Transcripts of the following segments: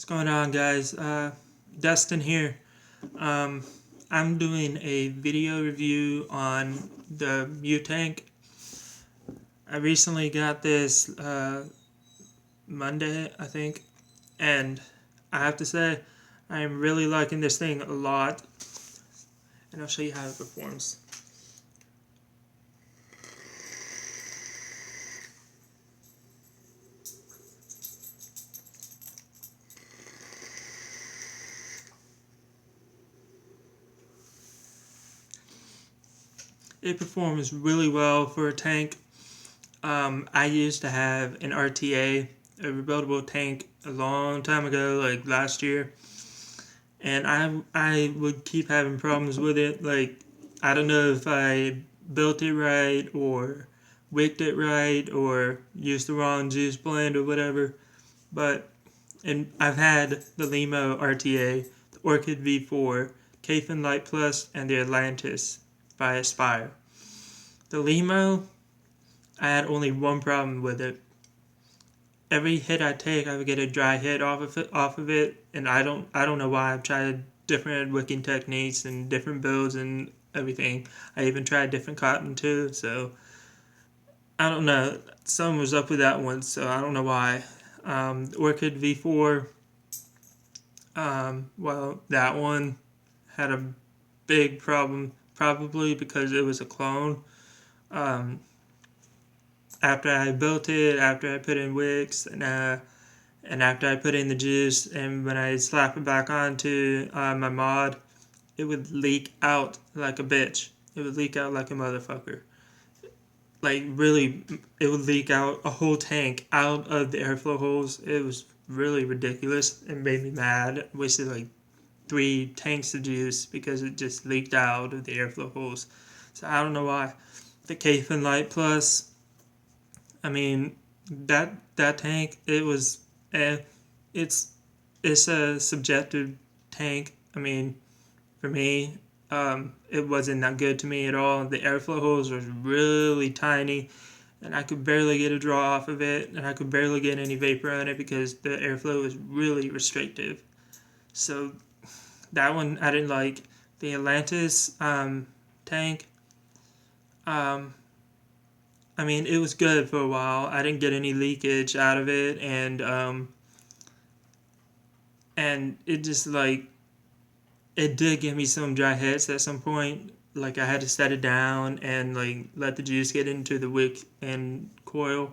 What's going on, guys? Dustin here. Um, I'm doing a video review on the Mutank. I recently got this Monday, I think, and I have to say I'm really liking this thing a lot, and I'll show you how it performs. It performs really well for a tank. I used to have an RTA, a rebuildable tank, a long time ago, like last year, and I would keep having problems with it. Like, I don't know if I built it right or wicked it right or used the wrong juice blend or whatever. But and I've had the Limo RTA, the Orchid V4, Kafin Light Plus, and the Atlantis by Aspire. The Limo, I had only one problem with it. Every hit I take, I would get a dry hit off of it, and I don't know why. I've tried different wicking techniques and different builds and everything. I even tried different cotton too, so I don't know. Something was up with that one, so I don't know why. Orchid V4, well, that one had a big problem, probably because it was a clone. Um, After I built it, after I put in wicks, and after I put in the juice, and when I slap it back onto my mod, it would leak out like a bitch. It would leak out like a motherfucker. Like, really, it would leak out a whole tank out of the airflow holes. It was really ridiculous. It made me mad. I wasted like 3 tanks of juice because it just leaked out of the airflow holes. So I don't know why. The Kafin Light Plus, I mean, that tank, it was, it's a subjective tank. I mean, for me, it wasn't that good to me at all. The airflow hose was really tiny, and I could barely get a draw off of it, and I could barely get any vapor on it because the airflow was really restrictive. So that one I didn't like. The Atlantis tank, um, I mean, it was good for a while. I didn't get any leakage out of it, and it just like it did give me some dry hits at some point. Like, I had to set it down and like let the juice get into the wick and coil.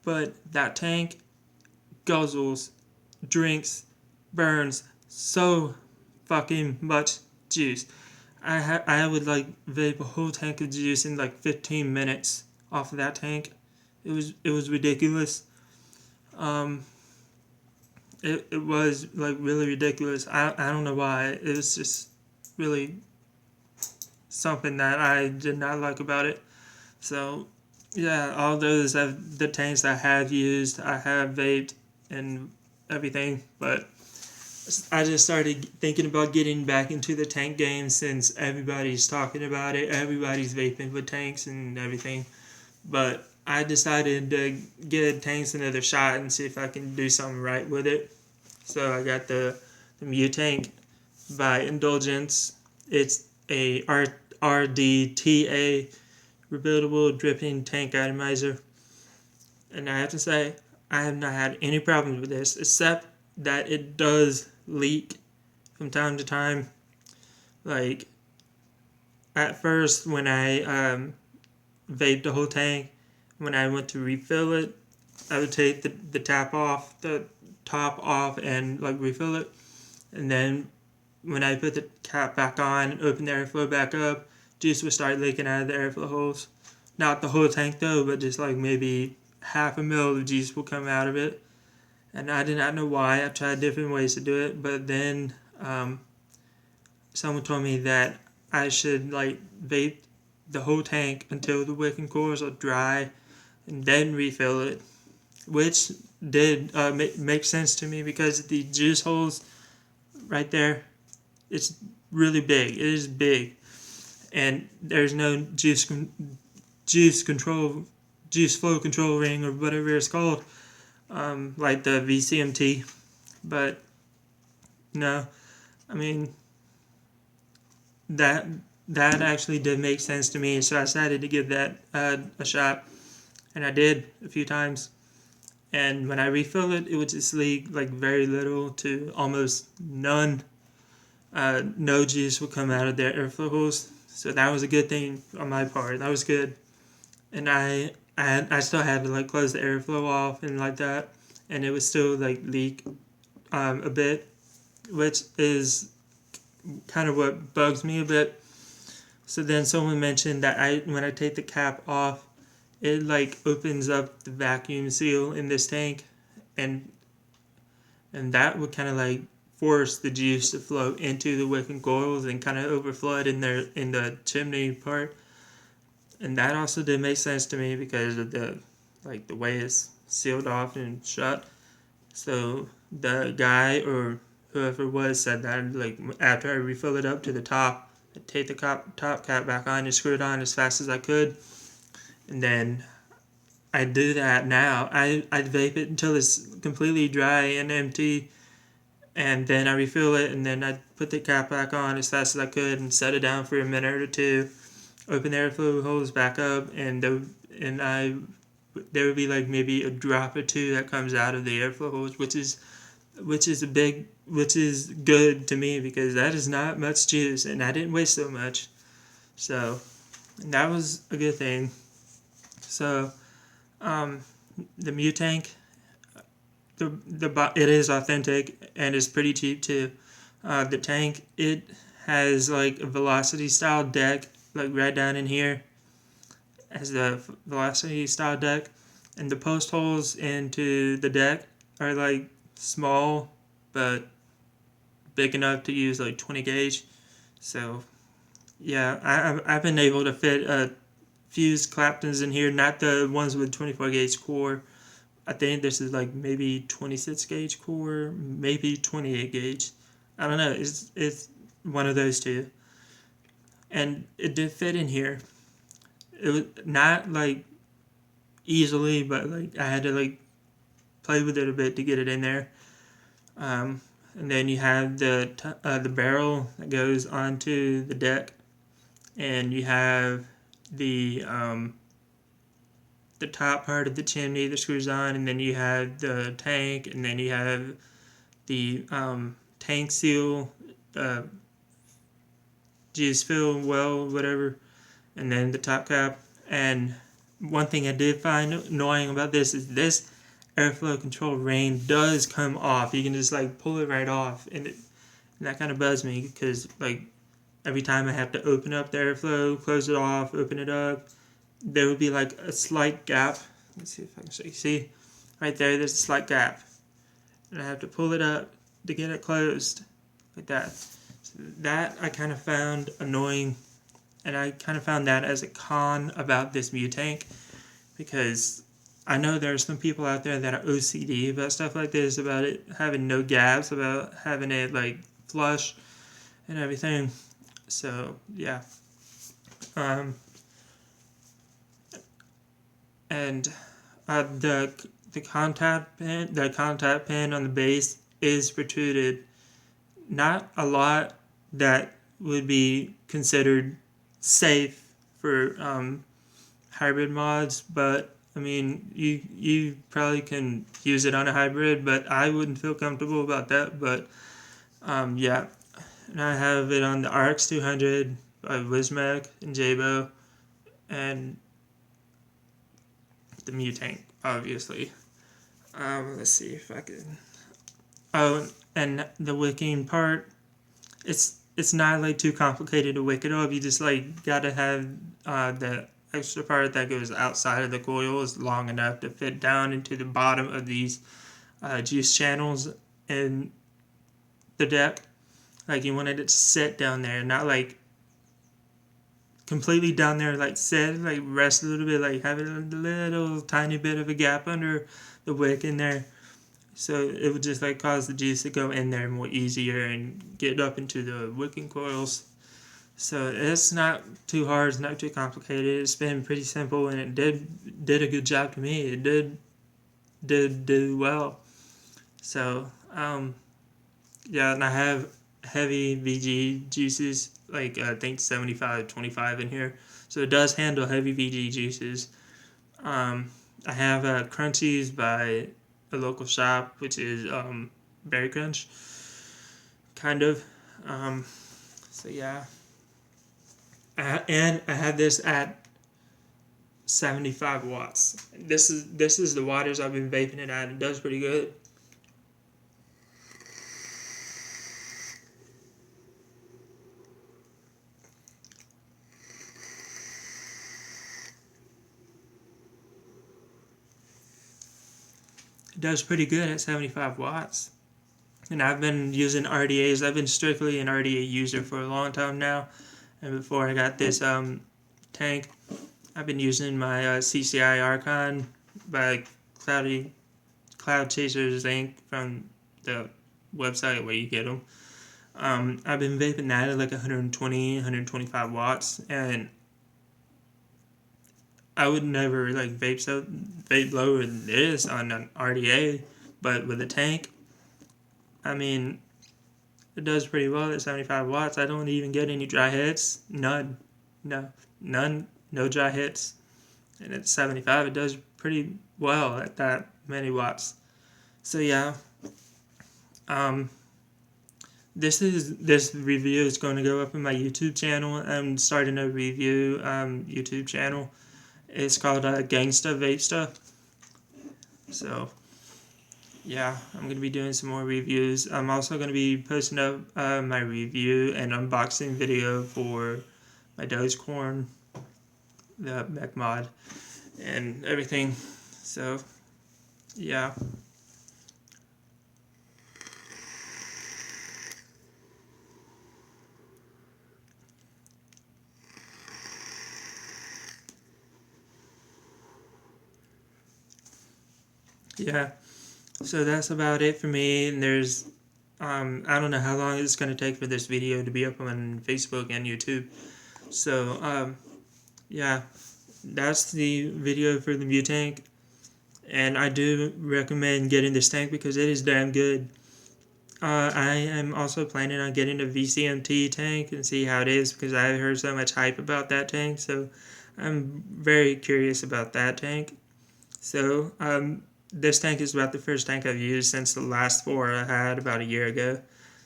But that tank guzzles, drinks, burns so fucking much juice. I would like vape a whole tank of juice in like 15 minutes off of that tank. It was ridiculous. Um, it was like really ridiculous. I don't know why. It was just really something that I did not like about it. So yeah, all those the tanks I have used, I have vaped and everything, but I just started thinking about getting back into the tank game since everybody's talking about it. Everybody's vaping with tanks and everything. But I decided to give tanks another shot and see if I can do something right with it. So I got the Mutank by Indulgence. It's a RDTA, rebuildable dripping tank atomizer. And I have to say, I have not had any problems with this, except that it does leak from time to time. Like, at first, when I vaped the whole tank, when I went to refill it, I would take the top off and like refill it. And then when I put the cap back on and open the airflow back up, juice would start leaking out of the airflow holes. Not the whole tank though, but just like maybe half a mil of juice will come out of it. And I did not know why. I tried different ways to do it, but then someone told me that I should like vape the whole tank until the wicking cores are dry and then refill it, which did make sense to me because the juice holes right there, it's really big. It is big, and there's no juice flow control ring or whatever it's called, like the VCMT. But No, I mean that that actually did make sense to me, so I decided to give that a shot, and I did a few times. And when I refilled it, it would just leak like very little to almost none. No juice would come out of their airflow holes, so that was a good thing on my part. That was good, and I still had to like close the airflow off and like that, and it would still like leak a bit, which is kind of what bugs me a bit. So then someone mentioned that when I take the cap off, it like opens up the vacuum seal in this tank, and that would kind of like force the juice to flow into the wicking coils and kind of overflood in the chimney part. And that also did make sense to me because of the way it's sealed off and shut. So the guy or whoever it was said that like after I refill it up to the top, I take the top cap back on and screw it on as fast as I could, and then I do that now. I vape it until it's completely dry and empty, and then I refill it, and then I put the cap back on as fast as I could and set it down for a minute or two. Open the airflow hose back up, and there would be like maybe a drop or two that comes out of the airflow hose, which is good to me because that is not much juice, and I didn't waste so much. So that was a good thing. So the Mutank, it is authentic and it's pretty cheap too. The tank, it has like a velocity style deck, like right down in here, as the velocity style deck, and the post holes into the deck are like small but big enough to use like 20 gauge. So yeah, I've been able to fit fused Claptons in here, not the ones with 24 gauge core. I think this is like maybe 26 gauge core, maybe 28 gauge. I don't know. It's one of those two, and it did fit in here. It was not like easily, but like I had to like play with it a bit to get it in there. And then you have the barrel that goes onto the deck, and you have the the top part of the chimney that screws on, and then you have the tank, and then you have the tank seal, uh, juice fill well, whatever, and then the top cap. And one thing I did find annoying about this is this airflow control ring does come off. You can just like pull it right off, and that kind of bugs me because like every time I have to open up the airflow, close it off, open it up, there would be like a slight gap. Let's see if I can show you. See, right there, there's a slight gap, and I have to pull it up to get it closed, like that. So that I kind of found annoying, and I kind of found that as a con about this Mutank, because I know there are some people out there that are OCD about stuff like this, about it having no gaps, about having it like flush and everything. So yeah, um, and the contact pin on the base is protruded. Not a lot that would be considered safe for hybrid mods, but I mean, you probably can use it on a hybrid, but I wouldn't feel comfortable about that. But yeah, and I have it on the RX 200 by Wismec and Jabo, and the Mutank, obviously. Let's see if I can. Oh, and the wicking part, it's not like too complicated to wick it up. You just like gotta have the extra part that goes outside of the coil is long enough to fit down into the bottom of these juice channels in the deck. Like you wanted it to sit down there, not like completely down there, like sit, like rest a little bit, like have a little tiny bit of a gap under the wick in there. So it would just like cause the juice to go in there more easier and get up into the wicking coils. So it's not too hard, it's not too complicated. It's been pretty simple, and it did a good job to me. It did do well. So Yeah, and I have heavy VG juices, like I think 75-25 in here. So it does handle heavy VG juices. Um, I have Crunchies by a local shop, which is Berry Crunch, kind of. Um, so yeah, and I have this at 75 watts. This is the waters I've been vaping it at. It does pretty good. It does pretty good at 75 watts. And I've been using RDAs. I've been strictly an RDA user for a long time now. And before I got this tank, I've been using my CCI Archon by Cloud Chasers Inc. from the website where you get them. I've been vaping that at like 120, 125 watts, and I would never like vape lower than this on an RDA, but with a tank, I mean, it does pretty well at 75 watts. I don't even get any dry hits. None. No. None. No dry hits. And at 75, it does pretty well at that many watts. So yeah, um, this review is going to go up in my YouTube channel. I'm starting a review YouTube channel. It's called Gangsta Vape Stuff. So yeah, I'm going to be doing some more reviews. I'm also going to be posting up my review and unboxing video for my Dogecoin, the mech mod, and everything. So yeah. Yeah, so that's about it for me. And there's, I don't know how long it's going to take for this video to be up on Facebook and YouTube. So, yeah, that's the video for the Mutank. And I do recommend getting this tank because it is damn good. I am also planning on getting a VCMT tank and see how it is because I heard so much hype about that tank. So, I'm very curious about that tank. So, this tank is about the first tank I've used since the last four I had about a year ago.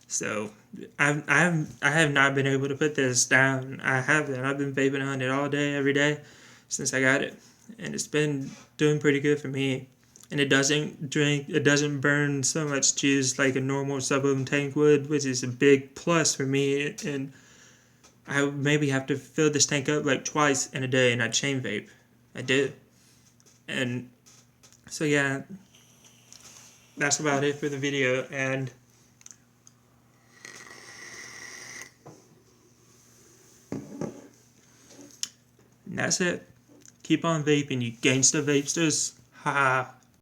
So, I have not been able to put this down. I haven't. I've been vaping on it all day, every day, since I got it, and it's been doing pretty good for me. And it doesn't burn so much juice like a normal sub-ohm tank would, which is a big plus for me. And I would maybe have to fill this tank up like twice in a day, and I chain vape. I do. And so yeah, that's about it for the video, and that's it. Keep on vaping, you gangsta vapesters. Ha ha.